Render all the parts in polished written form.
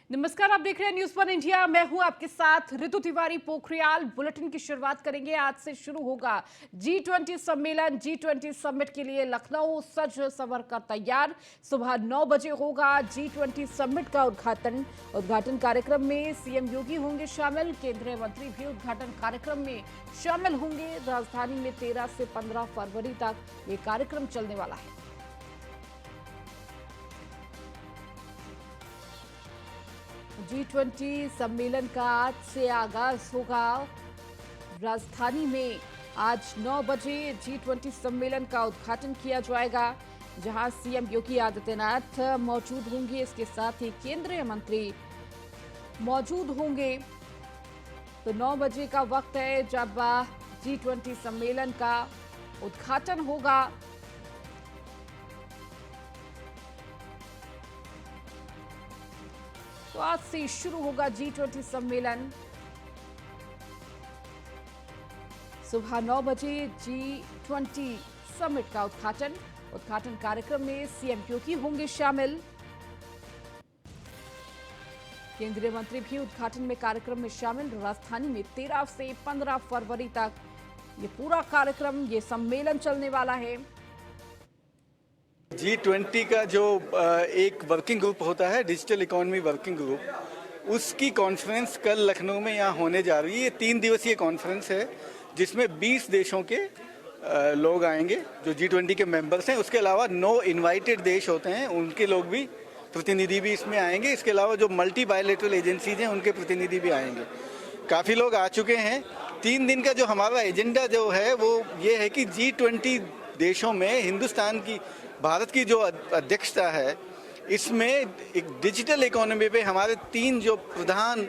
नमस्कार, आप देख रहे हैं न्यूज़ वन इंडिया। मैं हूं आपके साथ ऋतु तिवारी। पोखरियाल बुलेटिन की शुरुआत करेंगे। आज से शुरू होगा G20 सम्मेलन। G20 समिट के लिए लखनऊ सज संवर कर तैयार। सुबह 9 बजे होगा G20 समिट का उद्घाटन कार्यक्रम में सीएम योगी होंगे शामिल। केंद्रीय मंत्री भी उद्घाटन कार्यक्रम में शामिल होंगे। राजधानी में 13 से 15 फरवरी तक ये कार्यक्रम चलने वाला है। G20 सम्मेलन का आज से आगाज होगा। राजधानी में आज 9 बजे G20 सम्मेलन का उद्घाटन किया जाएगा, जहां सीएम योगी आदित्यनाथ मौजूद होंगे। इसके साथ ही केंद्रीय मंत्री मौजूद होंगे। तो 9 बजे का वक्त है जब G20 सम्मेलन का उद्घाटन होगा। तो आज से शुरू होगा G20 सम्मेलन। सुबह 9 बजे G20 समिट का उद्घाटन कार्यक्रम में सीएम योगी होंगे शामिल। केंद्रीय मंत्री भी उद्घाटन में कार्यक्रम में शामिल। राजधानी में 13 से 15 फरवरी तक ये पूरा कार्यक्रम, ये सम्मेलन चलने वाला है। G20 का जो एक वर्किंग ग्रुप होता है, डिजिटल इकोनॉमी वर्किंग ग्रुप, उसकी कॉन्फ्रेंस कल लखनऊ में यहाँ होने जा रही है। ये 3 दिवसीय कॉन्फ्रेंस है जिसमें 20 देशों के लोग आएंगे जो G20 के मेंबर्स हैं। उसके अलावा 9 इनवाइटेड देश होते हैं, उनके लोग भी, प्रतिनिधि भी इसमें आएंगे। इसके अलावा जो मल्टी बायलैटरल एजेंसीज हैं उनके प्रतिनिधि भी आएंगे। काफ़ी लोग आ चुके हैं। 3 दिन का जो हमारा एजेंडा जो है वो ये है कि G20 देशों में भारत की जो अध्यक्षता है, इसमें एक डिजिटल इकोनॉमी पे हमारे 3 जो प्रधान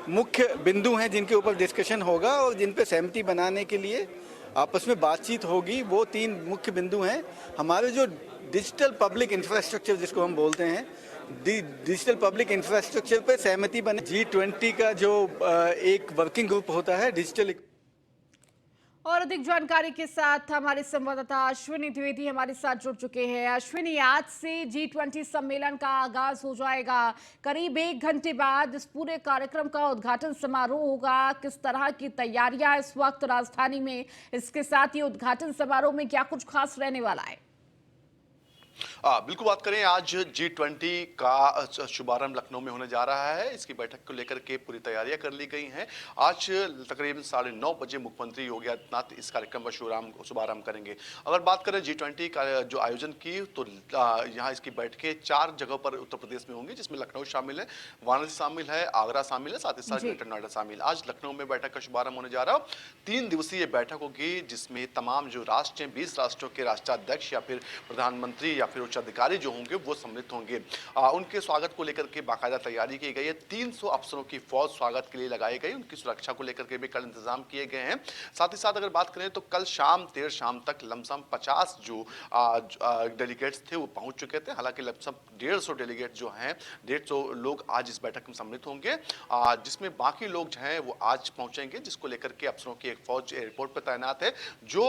मुख्य बिंदु हैं जिनके ऊपर डिस्कशन होगा और जिन पे सहमति बनाने के लिए आपस में बातचीत होगी। वो 3 मुख्य बिंदु हैं। हमारे जो डिजिटल पब्लिक इंफ्रास्ट्रक्चर जिसको हम बोलते हैं, डिजिटल पब्लिक इंफ्रास्ट्रक्चर पे सहमति बने। G20 का जो एक वर्किंग ग्रुप होता है डिजिटल। और अधिक जानकारी के साथ हमारे संवाददाता अश्विनी द्विवेदी हमारे साथ जुड़ चुके हैं। अश्विनी, आज से G20 सम्मेलन का आगाज हो जाएगा। करीब 1 घंटे बाद इस पूरे कार्यक्रम का उद्घाटन समारोह होगा। किस तरह की तैयारियां इस वक्त राजधानी में, इसके साथ ही उद्घाटन समारोह में क्या कुछ खास रहने वाला है? बिल्कुल बात करें, आज G20 का शुभारंभ लखनऊ में होने जा रहा है। इसकी बैठक को लेकर के पूरी तैयारियां कर ली गई हैं। आज तकरीबन 9:30 बजे मुख्यमंत्री योगी आदित्यनाथ इस कार्यक्रम का शुभारंभ करेंगे। अगर बात करें G20 का जो आयोजन की, तो यहाँ इसकी बैठकें 4 जगहों पर उत्तर प्रदेश में होंगी, जिसमें लखनऊ शामिल है, वाराणसी शामिल है, आगरा शामिल है, साथ ही साथ ग्रेटर नोएडा शामिल। आज लखनऊ में बैठक का शुभारंभ होने जा रहा है। 3 दिवसीय बैठक होगी, जिसमें तमाम जो राष्ट्र हैं, 20 राष्ट्रों के राष्ट्राध्यक्ष या फिर प्रधानमंत्री या फिर उच्च अधिकारी जो होंगे वो सम्मिलित होंगे। उनके स्वागत को लेकर के बाकायदा तैयारी की गई है। 300 अफसरों की फौज स्वागत के लिए लगाई गई। उनकी सुरक्षा को लेकर के भी कल इंतजाम किए गए हैं। साथ ही साथ अगर बात करें तो कल देर शाम तक लमसम 50 जो डेलीगेट्स थे वो पहुंच चुके थे। हालांकि लमसम 150 डेलीगेट जो हैं, 150 लोग आज इस बैठक में सम्मिलित होंगे, जिसमें बाकी लोग जो हैं वो आज पहुंचेंगे, जिसको लेकर के अफसरों की एक फौज एयरपोर्ट पर तैनात है, जो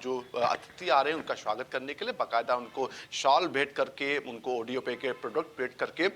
जो अतिथि आ रहे हैं उनका स्वागत करने के लिए बाकायदा उनको शॉल भेंट करके, उनको ऑडियो पे के प्रोडक्ट भेंट करके,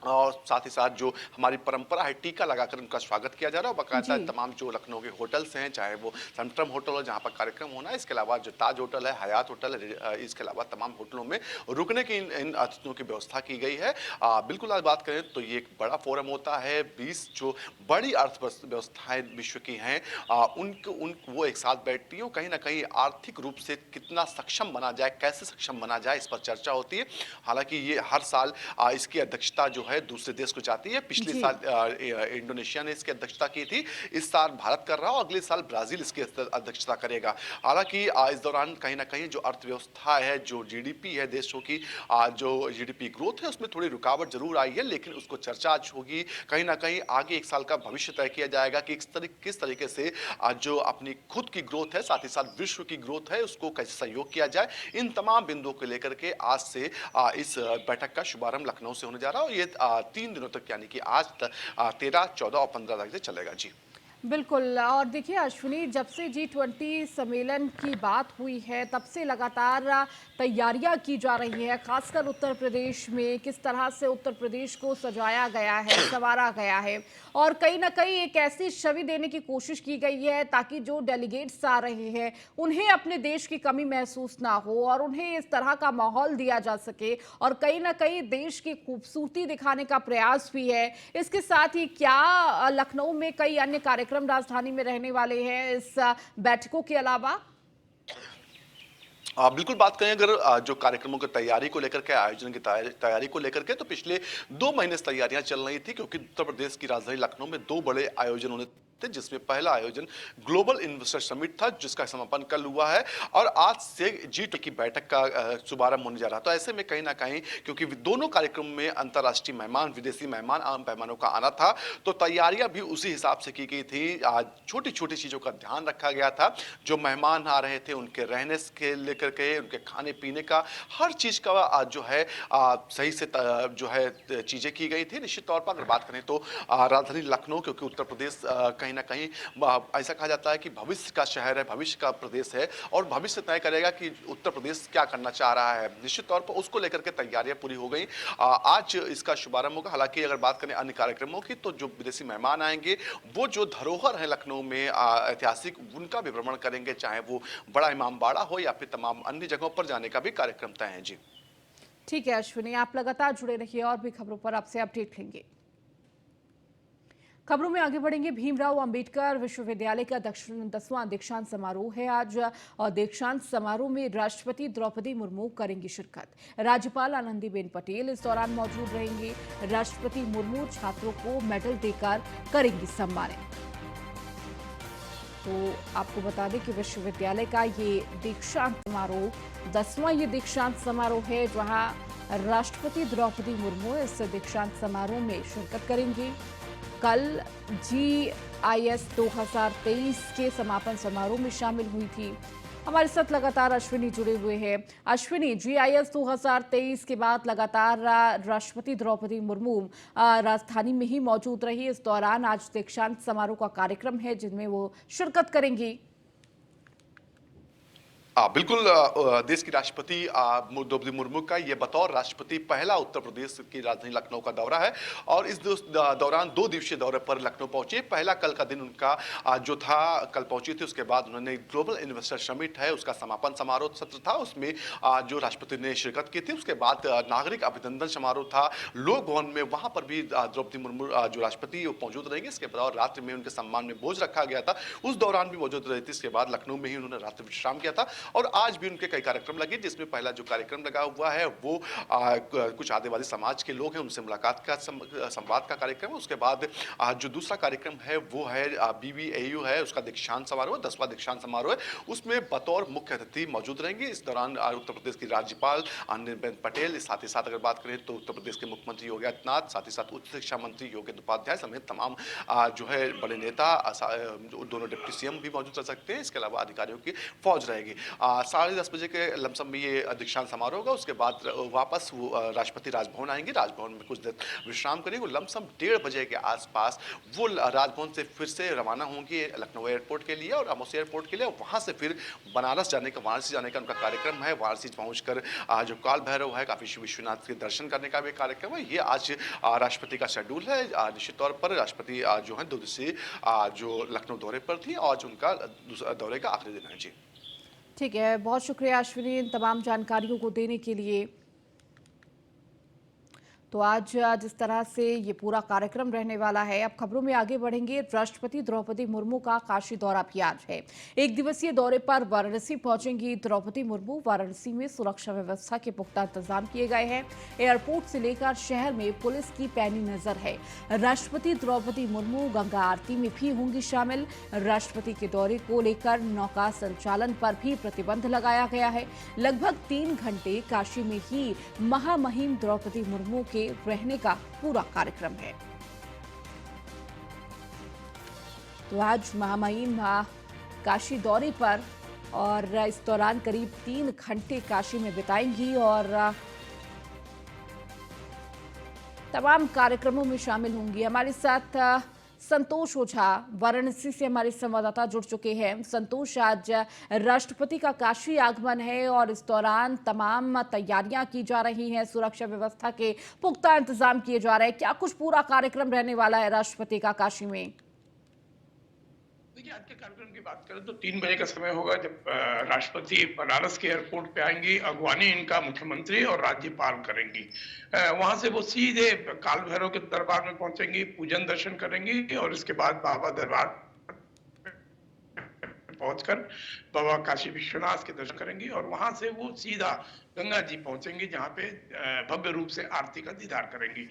और साथ ही साथ जो हमारी परंपरा है टीका लगाकर उनका स्वागत किया जा रहा है। बाकायदा तमाम जो लखनऊ के होटल्स हैं, चाहे वो सेंट्रम होटल हो जहाँ पर कार्यक्रम होना है, इसके अलावा जो ताज होटल है, हयात होटल है, इसके अलावा तमाम होटलों में रुकने की इन अतिथियों की व्यवस्था की गई है। बिल्कुल आज बात करें तो ये एक बड़ा फोरम होता है। 20 जो बड़ी अर्थव्यवस्थाएं विश्व की हैं, वो एक साथ बैठती हैं। कहीं ना कहीं आर्थिक रूप से कितना सक्षम बना जाए, कैसे सक्षम बना जाए, इस पर चर्चा होती है। हालांकि ये हर साल इसकी अध्यक्षता जो है दूसरे देश को जाती है। पिछले साल इंडोनेशिया ने इसकी अध्यक्षता की थी, इस साल भारत कर रहा है और अगले साल ब्राजील इसकी अध्यक्षता करेगा। हालांकि इस दौरान कहीं ना कहीं जो अर्थव्यवस्था है, जो जीडीपी है देशों की, जो जीडीपी ग्रोथ है, उसमें थोड़ी रुकावट जरूर आई है, लेकिन उसको चर्चा आज होगी। कहीं ना कहीं आगे 1 साल का भविष्य तय किया जाएगा कि किस तरीके से जो अपनी खुद की ग्रोथ है, साथ ही साथ विश्व की ग्रोथ है, उसको कैसे सहयोग किया जाए। इन तमाम बिंदुओं को लेकर के आज से इस बैठक का शुभारंभ लखनऊ से होने जा रहा है और ये 3 दिनों तक, यानी कि आज 13, 14 और 15 तारीख से चलेगा। जी बिल्कुल। और देखिए अश्विनी, जब से G20 सम्मेलन की बात हुई है तब से लगातार तैयारियां की जा रही है, खासकर उत्तर प्रदेश में किस तरह से उत्तर प्रदेश को सजाया गया है, संवारा गया है और कहीं ना कहीं एक ऐसी छवि देने की कोशिश की गई है ताकि जो डेलीगेट्स आ रहे हैं उन्हें अपने देश की कमी महसूस ना हो और उन्हें इस तरह का माहौल दिया जा सके और कहीं ना कहीं देश की खूबसूरती दिखाने का प्रयास भी है। इसके साथ ही क्या लखनऊ में कई अन्य कार्यक्रम राजधानी में रहने वाले हैं इस बैठकों के अलावा? बिल्कुल बात करें अगर जो कार्यक्रमों की तैयारी को लेकर के आयोजन की तैयारी को लेकर के तो पिछले 2 महीने से तैयारियां चल रही थी क्योंकि उत्तर प्रदेश की राजधानी लखनऊ में 2 बड़े आयोजन होने थे जिसमें पहला आयोजन ग्लोबल इन्वेस्टर समिट था जिसका समापन कल हुआ है और आज से G20 की बैठक का शुभारंभ होने जा रहा था। तो ऐसे में कहीं ना कहीं क्योंकि दोनों कार्यक्रम में अंतर्राष्ट्रीय मेहमान, विदेशी मेहमान, आम मेहमानों का आना था तो तैयारियां भी उसी हिसाब से की गई थी। आज छोटी छोटी चीजों का ध्यान रखा गया था। जो मेहमान आ रहे थे उनके रहने के लेकर के, उनके खाने पीने का, हर चीज का जो है सही से जो है चीजें की गई थी। निश्चित तौर पर अगर बात करें तो राजधानी लखनऊ क्योंकि उत्तर प्रदेश कहीं ना कहीं ऐसा कहा जाता है कि भविष्य का शहर है, भविष्य का प्रदेश है और भविष्य तय करेगा कि उत्तर प्रदेश क्या करना चाह रहा है। निश्चित तौर पर उसको लेकर के तैयारियां पूरी हो गई। आज इसका शुभारंभ होगा। हालांकि अगर बात करें अन्य कार्यक्रमों की तो जो विदेशी मेहमान आएंगे वो जो धरोहर है लखनऊ में ऐतिहासिक, उनका भी भ्रमण करेंगे, चाहे वो बड़ा इमामबाड़ा हो या फिर तमाम अन्य जगहों पर जाने का भी कार्यक्रम तय है। जी ठीक है अश्विनी, आप लगातार जुड़े रहिए और भी खबरों पर आपसे अपडेट लेंगे। खबरों में आगे बढ़ेंगे। भीमराव अंबेडकर विश्वविद्यालय का 10वां दीक्षांत समारोह है आज और दीक्षांत समारोह में राष्ट्रपति द्रौपदी मुर्मू करेंगी शिरकत। राज्यपाल आनंदीबेन पटेल इस दौरान मौजूद रहेंगे। राष्ट्रपति मुर्मू छात्रों को मेडल देकर करेंगी सम्मानित। तो आपको बता दें कि विश्वविद्यालय का ये दीक्षांत समारोह 10वां ये दीक्षांत समारोह है जहां राष्ट्रपति द्रौपदी मुर्मू इस दीक्षांत समारोह में शिरकत करेंगी। कल GIS 2023 के समापन समारोह में शामिल हुई थी। हमारे साथ लगातार अश्विनी जुड़े हुए हैं। अश्विनी, GIS 2023 के बाद लगातार राष्ट्रपति द्रौपदी मुर्मू राजधानी में ही मौजूद रही। इस दौरान आज दीक्षांत समारोह का कार्यक्रम है जिनमें वो शिरकत करेंगी। बिल्कुल देश की राष्ट्रपति द्रौपदी मुर्मू का ये बतौर राष्ट्रपति पहला उत्तर प्रदेश की राजधानी लखनऊ का दौरा है और इस दौरान 2 दिवसीय दौरे पर लखनऊ पहुंचे। पहला कल का दिन उनका जो था कल पहुंची थी, उसके बाद उन्होंने ग्लोबल इन्वेस्टर समिट है उसका समापन समारोह सत्र था, उसमें जो राष्ट्रपति ने शिरकत की थी। उसके बाद नागरिक अभिनंदन समारोह था लोक भवन में, वहां पर भी द्रौपदी मुर्मू जो राष्ट्रपति वो मौजूद रहेंगे। इसके बाद रात्रि में उनके सम्मान में भोज रखा गया था, उस दौरान भी मौजूद रही थी। इसके बाद लखनऊ में ही उन्होंने रात्रि विश्राम किया था और आज भी उनके कई कार्यक्रम लगे जिसमें पहला जो कार्यक्रम लगा हुआ है वो कुछ आदिवासी समाज के लोग हैं उनसे मुलाकात का संवाद का कार्यक्रम है। उसके बाद जो दूसरा कार्यक्रम है वो है BBAU है उसका दीक्षांत समारोह, 10वां दीक्षांत समारोह है, उसमें बतौर मुख्य अतिथि मौजूद रहेंगे। इस दौरान उत्तर प्रदेश की राज्यपाल आनंदीबेन पटेल, साथ ही साथ अगर बात करें तो उत्तर प्रदेश के मुख्यमंत्री योगी आदित्यनाथ, साथ ही साथ उच्च शिक्षा मंत्री योगेंद्र उपाध्याय समेत तमाम जो है बड़े नेता, दोनों डिप्टी CM भी मौजूद रह सकते हैं। इसके अलावा अधिकारियों की फौज रहेगी। 10:30 बजे के लमसम में ये दीक्षांत समारोह होगा। उसके बाद वापस वो राष्ट्रपति राजभवन आएंगे, राजभवन में कुछ देर विश्राम करेंगे। लमसम 1:30 बजे के आसपास वो राजभवन से फिर से रवाना होंगे लखनऊ एयरपोर्ट के लिए और अमोसी एयरपोर्ट के लिए। वहां से फिर बनारस जाने का, वाराणसी जाने का उनका कार्यक्रम है। वाराणसी पहुंचकर जो काल भैरव है, काशी विश्वनाथ के दर्शन करने का भी कार्यक्रम है। ये आज राष्ट्रपति का शेड्यूल है। निश्चित तौर पर राष्ट्रपति जो है 2 दिवसीय जो लखनऊ दौरे पर थी, आज उनका दौरे का आखिरी दिन है। जी ठीक है, बहुत शुक्रिया अश्विनी इन तमाम जानकारियों को देने के लिए। तो आज जिस तरह से ये पूरा कार्यक्रम रहने वाला है। अब खबरों में आगे बढ़ेंगे। राष्ट्रपति द्रौपदी मुर्मू का काशी दौरा भी आज है। 1 दिवसीय दौरे पर वाराणसी पहुंचेंगी द्रौपदी मुर्मू। वाराणसी में सुरक्षा व्यवस्था के पुख्ता इंतजाम किए गए हैं। एयरपोर्ट से लेकर शहर में पुलिस की पैनी नजर है। राष्ट्रपति द्रौपदी मुर्मू गंगा आरती में भी होंगी शामिल। राष्ट्रपति के दौरे को लेकर नौका संचालन पर भी प्रतिबंध लगाया गया है। लगभग 3 घंटे काशी में ही महामहिम द्रौपदी मुर्मू के रहने का पूरा कार्यक्रम है। तो आज महामहिम काशी दौरे पर और इस दौरान करीब 3 घंटे काशी में बिताएंगी और तमाम कार्यक्रमों में शामिल होंगी। हमारे साथ संतोष ओझा वाराणसी से हमारे संवाददाता जुड़ चुके हैं। संतोष, आज राष्ट्रपति का काशी आगमन है और इस दौरान तमाम तैयारियां की जा रही हैं, सुरक्षा व्यवस्था के पुख्ता इंतजाम किए जा रहे हैं। क्या कुछ पूरा कार्यक्रम रहने वाला है राष्ट्रपति का काशी में? देखिए, आज के कार्यक्रम की बात करें तो 3 बजे का समय होगा जब राष्ट्रपति बनारस के एयरपोर्ट पे आएंगी। अगवानी इनका मुख्यमंत्री और राज्यपाल करेंगी। वहां से वो सीधे काल भैरव के दरबार में पहुंचेंगी, पूजन दर्शन करेंगी और इसके बाद बाबा दरबार पहुंचकर बाबा काशी विश्वनाथ के दर्शन करेंगी और वहां से वो सीधा गंगा जी पहुंचेंगी, जहां पे भव्य रूप से आरती का दीदार करेंगी।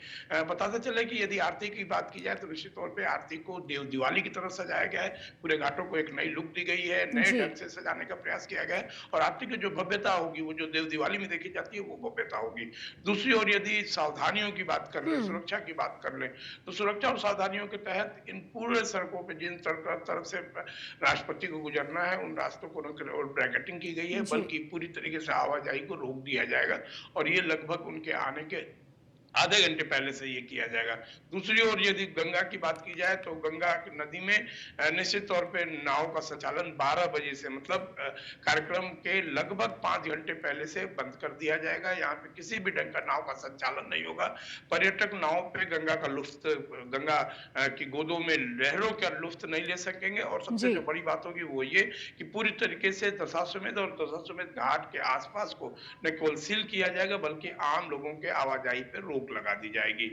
बताते चले कि यदि आरती की बात की जाए तो निश्चित तौर पे आरती को देव दिवाली की तरह सजाया गया है। पूरे घाटों को एक नई लुक दी गई है, नए ढंग से सजाने का प्रयास किया गया है और आरती की जो भव्यता होगी वो जो देव दिवाली में देखी जाती है वो भव्यता होगी। दूसरी ओर यदि सावधानियों की बात कर ले, सुरक्षा की बात कर ले, तो सुरक्षा और सावधानियों के तहत इन पूरे सड़कों पे जिन तरफ से राष्ट्रपति को गुजरना है उन रास्तों को ब्रैकेटिंग की गई है, बल्कि पूरी तरीके से आवाजाही को रोक दिया जाएगा और ये लगभग उनके आने के आधे घंटे पहले से ये किया जाएगा। दूसरी ओर यदि गंगा की बात की जाए तो गंगा नदी में निश्चित तौर पे नाव का संचालन 12 बजे से, मतलब कार्यक्रम के लगभग 5 घंटे पहले से बंद कर दिया जाएगा। यहाँ पे किसी भी ढंग का नाव का संचालन नहीं होगा। पर्यटक नाव पे गंगा का लुत्फ, गंगा की गोदों में लहरों का लुत्फ नहीं ले सकेंगे। और सबसे जो बड़ी बात होगी वो ये कि पूरी तरीके से दशाश्वमेध और दशाश्वमेध घाट के आसपास को न केवल सील किया जाएगा बल्कि आम लोगों के आवाजाही पे रोक लगा दी जाएगी।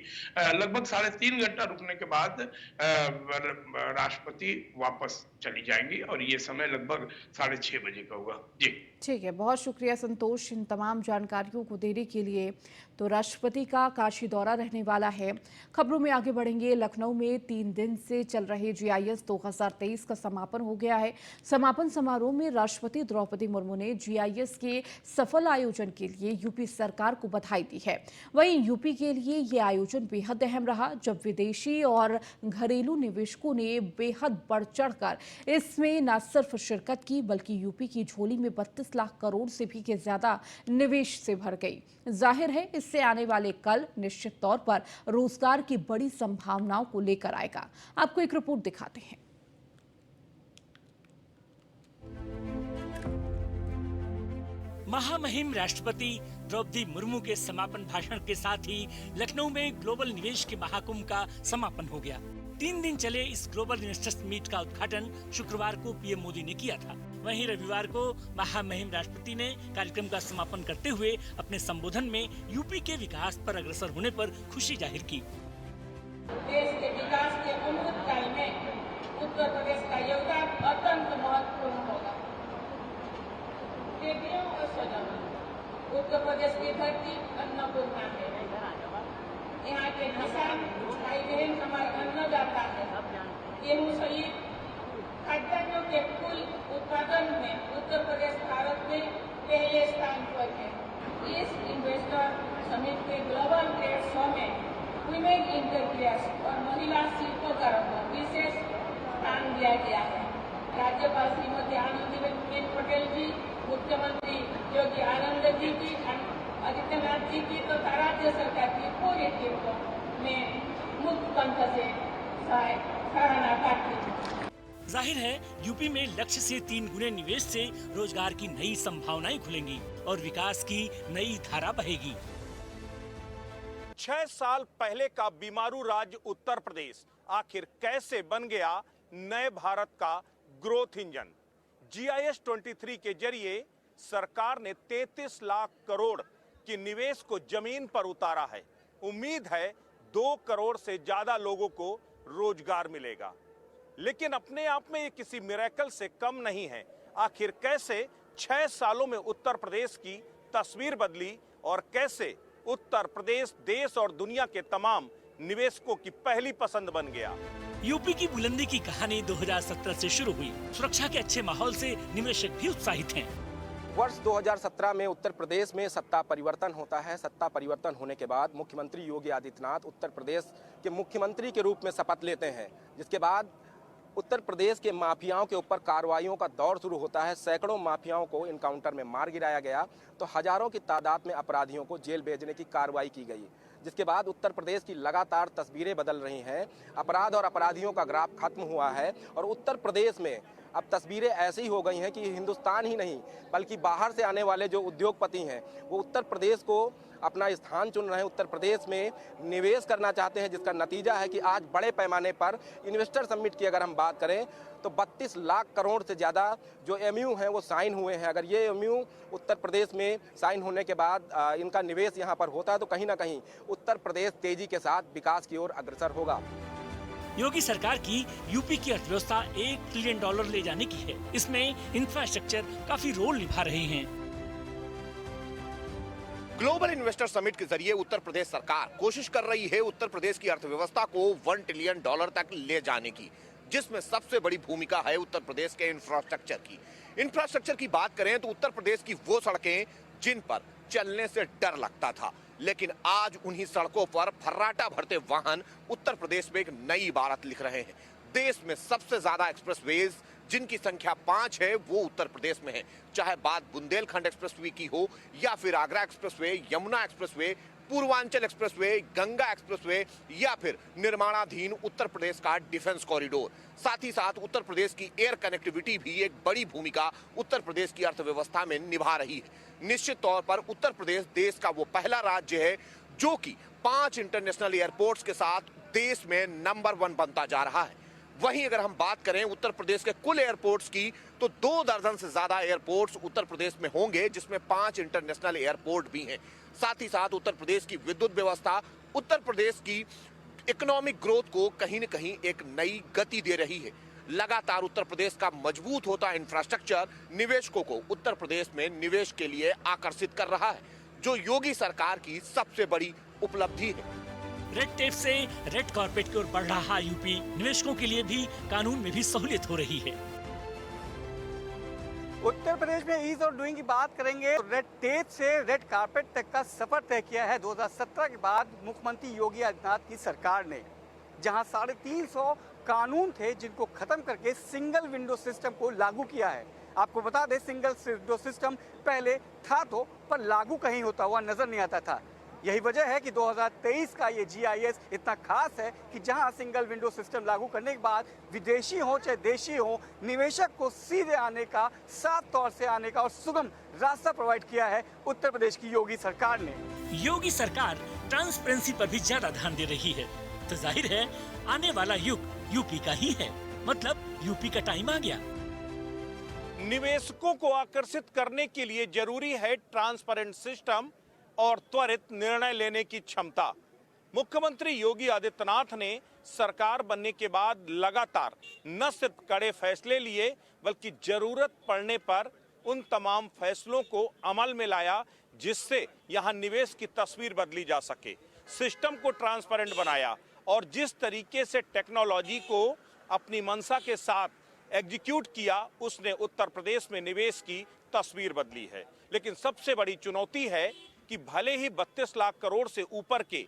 लगभग 3.5 घंटा रुकने के बाद राष्ट्रपति वापस चली जाएंगी और ये समय लगभग 6:30 बजे का होगा। जी ठीक है, बहुत शुक्रिया संतोष इन तमाम जानकारियों को देने के लिए। तो राष्ट्रपति का काशी दौरा रहने वाला है। खबरों में आगे बढ़ेंगे। लखनऊ में 3 दिन से चल रहे GIS 2023 का समापन हो गया है। समापन समारोह में राष्ट्रपति द्रौपदी मुर्मू ने GIS के सफल आयोजन के लिए यूपी सरकार को बधाई दी है। वहीं यूपी के लिए ये आयोजन बेहद अहम रहा, जब विदेशी और घरेलू निवेशकों ने बेहद बढ़ चढ़कर इसमें न सिर्फ शिरकत की बल्कि यूपी की झोली में 32 लाख करोड़ से भी के ज्यादा निवेश से भर गई। जाहिर है इससे आने वाले कल निश्चित तौर पर रोजगार की बड़ी संभावनाओं को लेकर आएगा। आपको एक रिपोर्ट दिखाते हैं। महामहिम राष्ट्रपति द्रौपदी मुर्मू के समापन भाषण के साथ ही लखनऊ में ग्लोबल निवेश के महाकुंभ का समापन हो गया। 3 दिन चले इस ग्लोबल इन्वेस्टर्स मीट का उद्घाटन शुक्रवार को पीएम मोदी ने किया था। वहीं रविवार को महामहिम राष्ट्रपति ने कार्यक्रम का समापन करते हुए अपने संबोधन में यूपी के विकास पर अग्रसर होने पर खुशी जाहिर की। देश के विकास के अमृत काल में उत्तर प्रदेश का योगदान अत्यंत महत्वपूर्ण होगा। बेटियों और स्वजनों, उत्तर प्रदेश की धरती अन्नपूर्णा है। यहाँ के किसान भाई बहन हमारे अन्नदाता है। गेहूँ सहित खाद्यान्नों के कुल उत्पादन में उत्तर प्रदेश भारत में पहले स्थान पर है। इस इन्वेस्टर समिट के ग्लोबल ट्रेड शो में वुमेन एंटरप्रेन्योर्स और महिला शिल्पकारों को विशेष स्थान दिया गया है। राज्यपाल श्रीमती आनंदीबेन पटेल जी, मुख्यमंत्री योगी आदित्यनाथ जी आदित्यनाथ जी की तथा राज्य सरकार की पूरी टीम को मैं मुक्त कंठ से सराहना करती हूँ। जाहिर है यूपी में लक्ष्य से 3 गुने निवेश से रोजगार की नई संभावनाएं खुलेंगी और विकास की नई धारा बहेगी। 6 साल पहले का बीमारू राज्य उत्तर प्रदेश आखिर कैसे बन गया नए भारत का ग्रोथ इंजन। GIS 23 के जरिए सरकार ने 33 लाख करोड़ के निवेश को जमीन पर उतारा है। उम्मीद है 2 करोड़ से ज्यादा लोगों को रोजगार मिलेगा। लेकिन अपने आप में ये किसी मिरेकल से कम नहीं है। आखिर कैसे 6 सालों में उत्तर प्रदेश की तस्वीर बदली और कैसे उत्तर प्रदेश देश और दुनिया के तमाम निवेशकों की पहली पसंद बन गया। यूपी की बुलंदी की कहानी 2017 से शुरू हुई। सुरक्षा के अच्छे माहौल से निवेशक भी उत्साहित हैं। वर्ष 2017 में उत्तर प्रदेश में सत्ता परिवर्तन होता है। सत्ता परिवर्तन होने के बाद मुख्यमंत्री योगी आदित्यनाथ उत्तर प्रदेश के मुख्यमंत्री के रूप में शपथ लेते हैं, जिसके बाद उत्तर प्रदेश के माफियाओं के ऊपर कार्रवाइयों का दौर शुरू होता है। सैकड़ों माफियाओं को इनकाउंटर में मार गिराया गया तो हजारों की तादाद में अपराधियों को जेल भेजने की कार्रवाई की गई। जिसके बाद उत्तर प्रदेश की लगातार तस्वीरें बदल रही हैं। अपराध और अपराधियों का ग्राफ खत्म हुआ है और उत्तर प्रदेश में अब तस्वीरें ऐसी हो गई हैं कि हिंदुस्तान ही नहीं बल्कि बाहर से आने वाले जो उद्योगपति हैं वो उत्तर प्रदेश को अपना स्थान चुन रहे हैं, उत्तर प्रदेश में निवेश करना चाहते हैं, जिसका नतीजा है कि आज बड़े पैमाने पर इन्वेस्टर समिट की अगर हम बात करें तो 32 लाख करोड़ से ज़्यादा जो एमयू हैं वो साइन हुए हैं। अगर ये एमयू उत्तर प्रदेश में साइन होने के बाद इनका निवेश यहाँ पर होता है तो कहीं ना कहीं उत्तर प्रदेश तेजी के साथ विकास की ओर अग्रसर होगा। योगी सरकार की यूपी की अर्थव्यवस्था $1 ट्रिलियन ले जाने की है। इसमें इंफ्रास्ट्रक्चर काफी रोल निभा रहे हैं। ग्लोबल इन्वेस्टर समिट के जरिए उत्तर प्रदेश सरकार कोशिश कर रही है उत्तर प्रदेश की अर्थव्यवस्था को $1 ट्रिलियन तक ले जाने की, जिसमें सबसे बड़ी भूमिका है उत्तर प्रदेश के इंफ्रास्ट्रक्चर की। इंफ्रास्ट्रक्चर की बात करें तो उत्तर प्रदेश की वो सड़कें जिन पर चलने से डर लगता था, लेकिन आज उन्हीं सड़कों पर फर्राटा भरते वाहन उत्तर प्रदेश में एक नई इबारत लिख रहे हैं। देश में सबसे ज्यादा एक्सप्रेसवेज जिनकी संख्या 5 है वो उत्तर प्रदेश में है। चाहे बात बुंदेलखंड एक्सप्रेसवे की हो या फिर Agra expressway, Yamuna expressway, Purvanchal expressway, Ganga expressway या फिर निर्माणाधीन उत्तर प्रदेश का डिफेंस कॉरिडोर। साथ ही साथ उत्तर प्रदेश की एयर कनेक्टिविटी भी एक बड़ी भूमिका उत्तर प्रदेश की अर्थव्यवस्था में निभा रही है। निश्चित तौर पर उत्तर प्रदेश देश का वो पहला राज्य है जो कि 5 इंटरनेशनल एयरपोर्ट्स के साथ देश में नंबर 1 बनता जा रहा है। वहीं अगर हम बात करें उत्तर प्रदेश के कुल एयरपोर्ट्स की तो 2 दर्जन से ज्यादा एयरपोर्ट्स उत्तर प्रदेश में होंगे, जिसमें 5 इंटरनेशनल एयरपोर्ट भी हैं। साथ ही साथ उत्तर प्रदेश की विद्युत व्यवस्था उत्तर प्रदेश की इकोनॉमिक ग्रोथ को कहीं न कहीं एक नई गति दे रही है। लगातार उत्तर प्रदेश का मजबूत होता इंफ्रास्ट्रक्चर निवेशकों को उत्तर प्रदेश में निवेश के लिए आकर्षित कर रहा है, जो योगी सरकार की सबसे बड़ी उपलब्धि है। रेड टेप से रेड कारपेट की ओर बढ़ रहा यूपी, निवेशकों के लिए भी कानून में भी सहूलियत हो रही है। उत्तर प्रदेश में ईज ऑफ डूइंग की बात करेंगे तो रेड टेप से रेड कारपेट तक का सफर तय किया है 2017 के बाद मुख्यमंत्री योगी आदित्यनाथ की सरकार ने, जहां 350 कानून थे जिनको खत्म करके सिंगल विंडो सिस्टम को लागू किया है। आपको बता दें सिंगल विंडो सिस्टम पहले था तो पर लागू कहीं होता हुआ नजर नहीं आता था। यही वजह है कि 2023 का ये GIS इतना खास है कि जहां सिंगल विंडो सिस्टम लागू करने के बाद विदेशी हो चाहे देशी हो, निवेशक को सीधे आने का, साफ तौर से आने का और सुगम रास्ता प्रोवाइड किया है उत्तर प्रदेश की योगी सरकार ने। योगी सरकार ट्रांसपेरेंसी पर भी ज्यादा ध्यान दे रही है, तो जाहिर है आने वाला युग यूपी का ही है, मतलब यूपी का टाइम आ गया। निवेशकों को आकर्षित करने के लिए जरूरी है ट्रांसपेरेंट सिस्टम और त्वरित निर्णय लेने की क्षमता। मुख्यमंत्री योगी आदित्यनाथ ने सरकार बनने के बाद लगातार न सिर्फ कड़े फैसले लिए बल्कि जरूरत पड़ने पर उन तमाम फैसलों को अमल में लाया जिससे यहां निवेश की तस्वीर बदली जा सके। सिस्टम को ट्रांसपेरेंट बनाया और जिस तरीके से टेक्नोलॉजी को अपनी मंशा के साथ एग्जीक्यूट किया उसने उत्तर प्रदेश में निवेश की तस्वीर बदली है। लेकिन सबसे बड़ी चुनौती है कि भले ही 32 लाख करोड़ से ऊपर के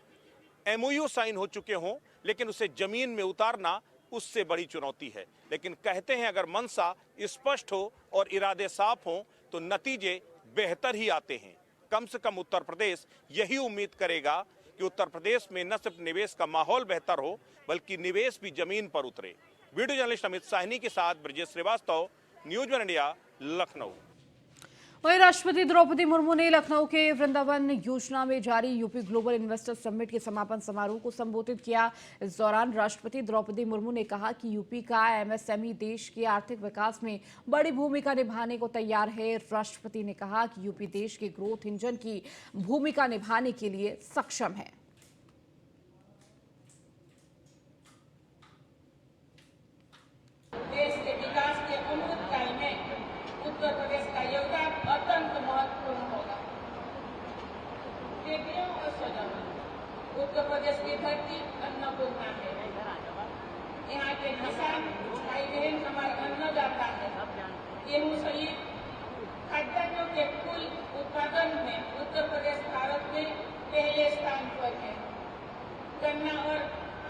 MOU साइन हो चुके हों, लेकिन उसे जमीन में उतारना उससे बड़ी चुनौती है। लेकिन कहते हैं अगर मंशा स्पष्ट हो और इरादे साफ हों तो नतीजे बेहतर ही आते हैं। कम से कम उत्तर प्रदेश यही उम्मीद करेगा कि उत्तर प्रदेश में न सिर्फ निवेश का माहौल बेहतर हो बल्कि निवेश भी जमीन पर उतरे। वीडियो जर्नलिस्ट अमित साहनी के साथ Brajesh Srivastava, News One India, Lucknow. वहीं राष्ट्रपति द्रौपदी मुर्मू ने लखनऊ के वृंदावन योजना में जारी यूपी ग्लोबल इन्वेस्टर समिट के समापन समारोह को संबोधित किया। इस दौरान राष्ट्रपति द्रौपदी मुर्मू ने कहा कि यूपी का MSME देश के आर्थिक विकास में बड़ी भूमिका निभाने को तैयार है। राष्ट्रपति ने कहा कि यूपी देश के ग्रोथ इंजन की भूमिका निभाने के लिए सक्षम है। देश के विकास के अमृत काल में उत्तर प्रदेश का योगदान अत्यंत महत्वपूर्ण होगा। बेटियों और स्वजनों, उत्तर प्रदेश की धरती अन्नपूर्णा है। यहाँ के किसान भाई बहन हमारे अन्नदाता है। गेहूं सहित खाद्यान्नों के कुल उत्पादन में उत्तर प्रदेश भारत में पहले स्थान पर है। गन्ना और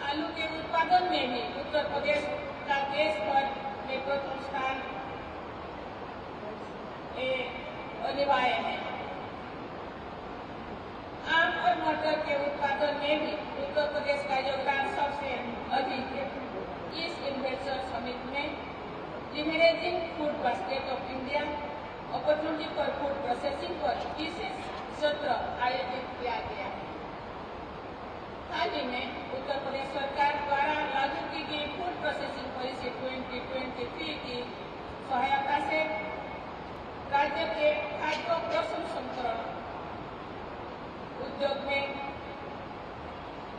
आलू के उत्पादन में भी उत्तर प्रदेश का देश भर में प्रथम स्थान निभाए हैं। आम और मटर के उत्पादन में भी उत्तर प्रदेश का योगदान सबसे अधिक है। इस इन्वेस्टर समिट में leveraging food basket of India opportunity for food processing पर विशेष सत्र आयोजित किया गया है। हाल ही में उत्तर प्रदेश सरकार द्वारा लागू की गई फूड प्रोसेसिंग पॉलिसी 2023 की सहायता से राज्य के खाद्य प्रसंस्करण उद्योग में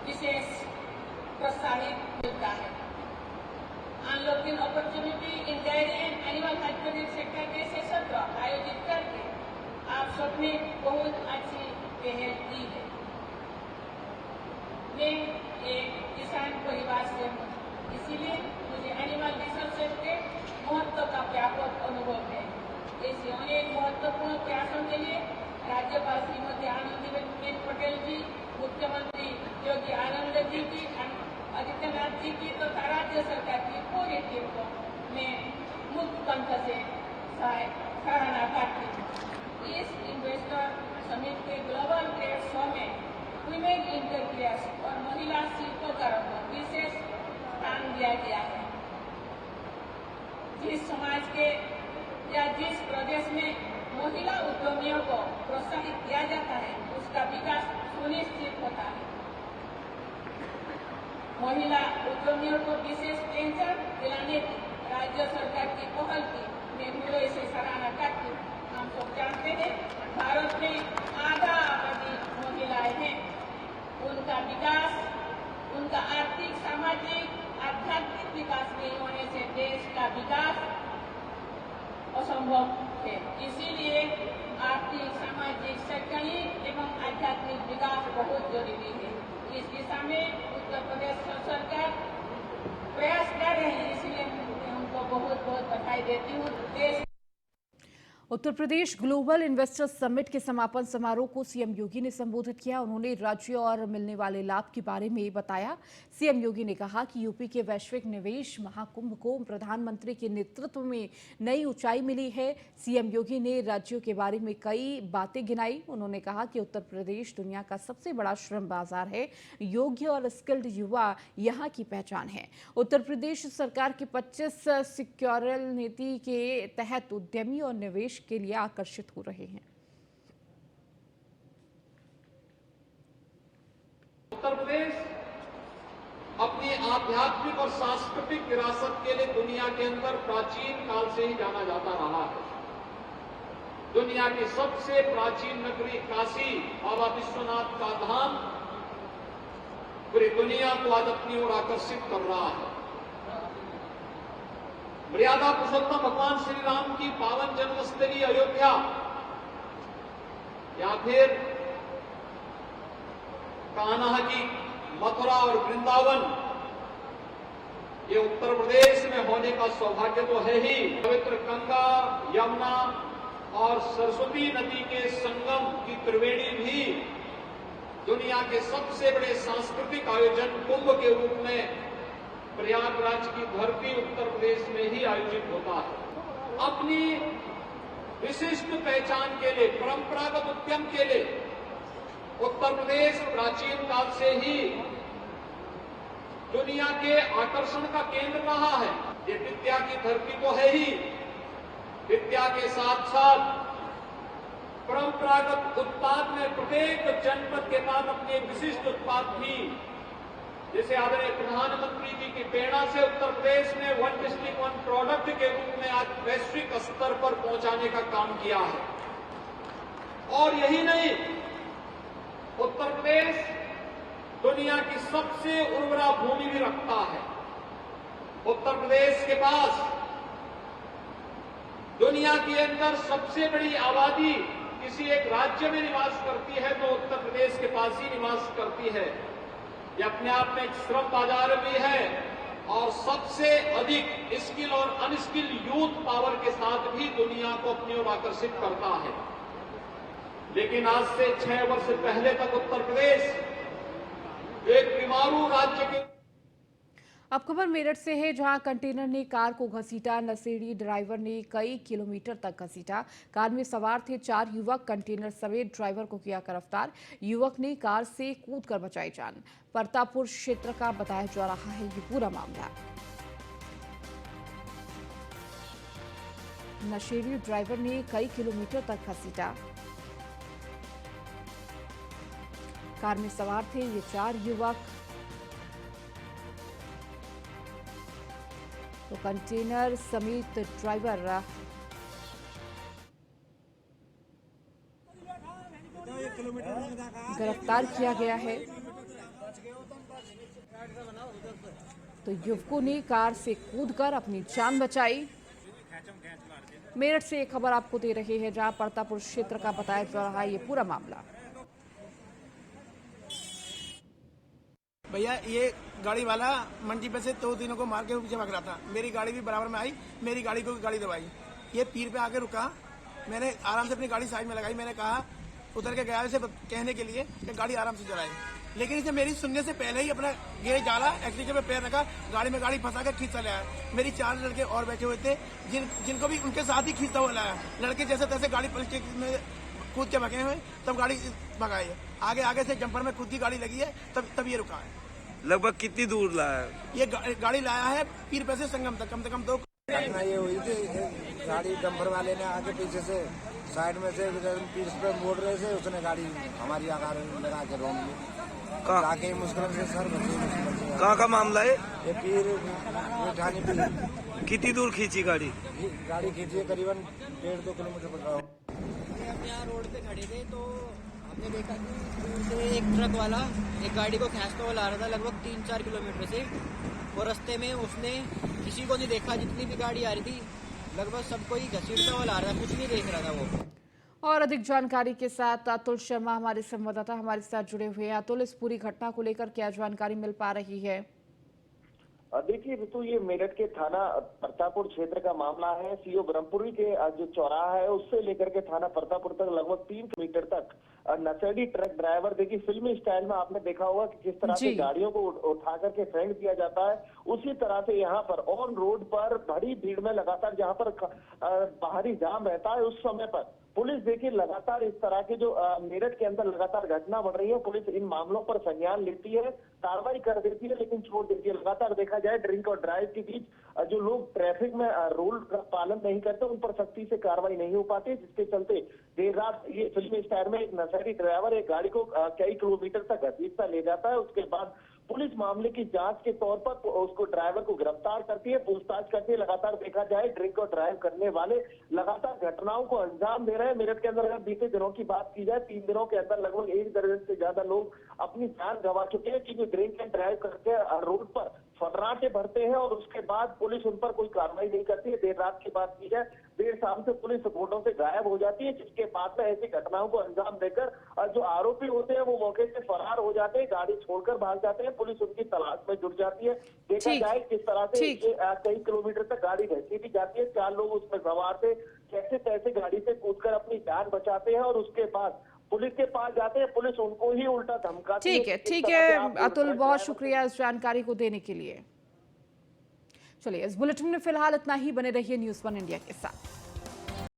विशेष प्रोत्साहित मिलता है। Unlocking opportunity in dairy and animal husbandry sector जैसे सत्र आयोजित करके आप सबने बहुत अच्छी पहल की है। मैं एक किसान परिवार से हूँ, इसीलिए मुझे एनिमल रिसोर्सेज के महत्व का व्यापक अनुभव है। ऐसे अनेक महत्वपूर्ण प्रयासों के लिए राज्यपाल श्रीमती आनंदीबेन पटेल जी, मुख्यमंत्री योगी आदित्यनाथ जी की तथा राज्य सरकार की पूरी टीम को मैं मुक्त कंठ से सराहना करती हूँ। इस इन्वेस्टर समिट के ग्लोबल ट्रेड शो में वुमेन एंटरप्रेन्योर्स और महिला शिल्पकारों को विशेष स्थान दिया गया है। जिस समाज के या जिस प्रदेश में महिला उद्यमियों को प्रोत्साहित किया जाता है, उसका विकास सुनिश्चित होता है। महिला उद्यमियों को विशेष पेंशन दिलाने की राज्य सरकार की पहल की मैं हृदय से सराहना करती हूँ। हम सब जानते हैं भारत में आधा आबादी महिलाएं हैं। उनका विकास, उनका आर्थिक, सामाजिक, आध्यात्मिक विकास नहीं होने से देश का विकास असंभव है। इसीलिए आर्थिक, सामाजिक, शैक्षणिक एवं आध्यात्मिक विकास बहुत जरूरी है। इस दिशा में उत्तर प्रदेश सरकार प्रयास कर रही है, इसलिए मैं उनको बहुत बहुत बधाई देती हूँ। Uttar Pradesh global investors summit के समापन समारोह को सीएम योगी ने संबोधित किया। उन्होंने राज्य और मिलने वाले लाभ के बारे में बताया। सीएम योगी ने कहा कि यूपी के वैश्विक निवेश महाकुंभ को प्रधानमंत्री के नेतृत्व में नई ऊंचाई मिली है। सीएम योगी ने राज्यों के बारे में कई बातें गिनाई। उन्होंने कहा कि उत्तर प्रदेश दुनिया का सबसे बड़ा श्रम बाजार है। योग्य और स्किल्ड युवा यहाँ की पहचान है। उत्तर प्रदेश सरकार की 25 सेक्टोरल नीति के तहत उद्यमी और निवेश के लिए आकर्षित हो रहे हैं। उत्तर प्रदेश अपनी आध्यात्मिक और सांस्कृतिक विरासत के लिए दुनिया के अंदर प्राचीन काल से ही जाना जाता रहा है। दुनिया की सबसे प्राचीन नगरी काशी, बाबा विश्वनाथ का धाम पूरी दुनिया को आज अपनी ओर आकर्षित कर रहा है। मर्यादा पुरुषोत्तम भगवान श्री राम की पावन जन्मस्थली अयोध्या या फिर कान्हा की मथुरा और वृंदावन, ये उत्तर प्रदेश में होने का सौभाग्य तो है ही। पवित्र गंगा, यमुना और सरस्वती नदी के संगम की त्रिवेणी भी दुनिया के सबसे बड़े सांस्कृतिक आयोजन कुंभ के रूप में प्रयागराज की धरती उत्तर प्रदेश में ही आयोजित होता है। अपनी विशिष्ट पहचान के लिए, परंपरागत उद्यम के लिए उत्तर प्रदेश प्राचीन काल से ही दुनिया के आकर्षण का केंद्र रहा है। ये विद्या की धरती तो है ही, विद्या के साथ साथ परंपरागत उत्पाद में प्रत्येक जनपद के पास अपने विशिष्ट उत्पाद भी, जैसे आदरणीय प्रधानमंत्री जी की प्रेरणा से उत्तर प्रदेश ने 1 डिस्ट्रिक्ट 1 प्रोडक्ट के रूप में आज वैश्विक स्तर पर पहुंचाने का काम किया है। और यही नहीं, उत्तर प्रदेश दुनिया की सबसे उर्वरा भूमि भी रखता है। उत्तर प्रदेश के पास दुनिया के अंदर सबसे बड़ी आबादी किसी एक राज्य में निवास करती है तो उत्तर प्रदेश के पास ही निवास करती है। ये अपने आप में एक श्रम बाजार भी है और सबसे अधिक स्किल और अनस्किल यूथ पावर के साथ भी दुनिया को अपनी ओर आकर्षित करता है। लेकिन आज से 6 वर्ष पहले तक उत्तर प्रदेश एक बीमारू राज्य के अब खबर मेरठ से है, जहां कंटेनर ने कार को घसीटा। नशेड़ी ड्राइवर ने कई किलोमीटर तक घसीटा। कार में सवार थे 4 युवक। कंटेनर समेत ड्राइवर को किया गिरफ्तार। युवक ने कार से कूदकर बचाई जान। परतापुर क्षेत्र का बताया जा रहा है ये पूरा मामला। नशेड़ी ड्राइवर ने कई किलोमीटर तक घसीटा। कार में सवार थे ये 4 युवक। तो कंटेनर समेत ड्राइवर गिरफ्तार किया गया है। तो युवकों ने कार से कूदकर अपनी जान बचाई। मेरठ से एक खबर आपको दे रहे हैं, जहां परतापुर क्षेत्र का बताया जा रहा है ये पूरा मामला। भैया ये गाड़ी वाला मंडी पे से 2 दिनों को मार के पीछे भाग रहा था। मेरी गाड़ी भी बराबर में आई, मेरी गाड़ी को गाड़ी दबाई। ये पीर पे आके रुका। मैंने आराम से अपनी गाड़ी साइड में लगाई। मैंने कहा उतर के गया इसे कहने के लिए कि गाड़ी आराम से चलाए, लेकिन इसे मेरी सुनने से पहले ही अपना गेयर डाला, एक्सीटर पे पैर रखा, गाड़ी में गाड़ी फंसा कर खींचा लाया। मेरी 4 लड़के और बैठे हुए थे जिनको भी उनके साथ ही खींचता हुआ लाया। लड़के जैसे तैसे गाड़ी पलट में कूद के भगे हुए, तब गाड़ी भगाई है। आगे आगे से जंपर में खुद की गाड़ी लगी है, तब ये रुका है। लगभग कितनी दूर लाया? ये गाड़ी लाया है पीर पे से संगम तक, कम से कम 2। घटना ये हुई थी, गाड़ी डंपर वाले ने आके पीछे से साइड में से पीर पे मोड़ रहे थे, उसने गाड़ी हमारी आकार लगा के रोक ली। ताकि मुश्किल से सर बची। कहाँ का मामला है ये? पीर ठानी पीर। कितनी दूर खींची गाड़ी? गाड़ी खींची करीबन 1.5-2 किलोमीटर पड़ रहा। हम यहाँ रोड पे खड़े थे तो हमने देखा कि दूर से एक ट्रक वाला एक गाड़ी को खींचता हुआ ला रहा था, लगभग 3-4 किलोमीटर से। और रास्ते में उसने किसी को नहीं देखा, जितनी भी गाड़ी आ रही थी लगभग सबको ही घसीटता हुआ ला रहा था, कुछ नहीं देख रहा था वो। और अधिक जानकारी के साथ अतुल शर्मा हमारे संवाददाता हमारे साथ जुड़े हुए हैं। अतुल, इस पूरी घटना को लेकर क्या जानकारी मिल पा रही है? देखिए ऋतु, ये मेरठ के थाना परतापुर क्षेत्र का मामला है। सीओ ब्रह्मपुरी के जो चौराहा है उससे लेकर के थाना परतापुर तक लगभग 3 किलोमीटर तक नशेड़ी ट्रक ड्राइवर, देखिए फिल्मी स्टाइल में आपने देखा होगा कि किस तरह से गाड़ियों को उठा करके फेंक दिया जाता है, उसी तरह से यहाँ पर ऑन रोड पर बड़ी भीड़ में लगातार जहाँ पर बाहरी जाम रहता है उस समय पर पुलिस देखिए लगातार इस तरह के जो मेरठ के अंदर लगातार घटना बढ़ रही है, पुलिस इन मामलों पर संज्ञान लेती है, कार्रवाई कर देती है, लेकिन छोड़ देती है। लगातार देखा जाए ड्रिंक और ड्राइव के बीच जो लोग ट्रैफिक में रूल का पालन नहीं करते उन पर सख्ती से कार्रवाई नहीं हो पाती, जिसके चलते देर रात ये फिल्मी स्टाइल में एक नशेड़ी ड्राइवर एक गाड़ी को कई किलोमीटर तक घसीटता ले जाता है। उसके बाद पुलिस मामले की जांच के तौर पर उसको ड्राइवर को गिरफ्तार करती है, पूछताछ करती है। लगातार देखा जाए ड्रिंक और ड्राइव करने वाले लगातार घटनाओं को अंजाम दे रहे हैं। मेरठ के अंदर अगर बीते दिनों की बात की जाए, 3 दिनों के अंदर लगभग 1 दर्जन से ज्यादा लोग अपनी जान गंवा चुके हैं, क्योंकि ड्रिंक एंड ड्राइव करके रोड पर फर्राटे भरते हैं और उसके बाद पुलिस उन पर कोई कार्रवाई नहीं करती है। देर रात की बात की जाए, देर शाम से पुलिस रोडों से गायब हो जाती है, जिसके बाद में ऐसी घटनाओं को अंजाम देकर जो आरोपी होते हैं वो मौके से फरार हो जाते हैं, गाड़ी छोड़कर भाग जाते हैं, पुलिस उनकी तलाश में जुट जाती है। देखा जाए किस तरह से कई किलोमीटर तक गाड़ी घसीटी जाती है, 4 लोग उसमें सवार थे, कैसे तैसे गाड़ी से कूदकर अपनी जान बचाते हैं और उसके बाद पुलिस के पास जाते हैं, पुलिस उनको ही उल्टा धमकाती है। ठीक है अतुल, बहुत शुक्रिया इस जानकारी को देने के लिए। चलिए, इस बुलेटिन में फिलहाल इतना ही। बने रहिए न्यूज़ 1 इंडिया के साथ।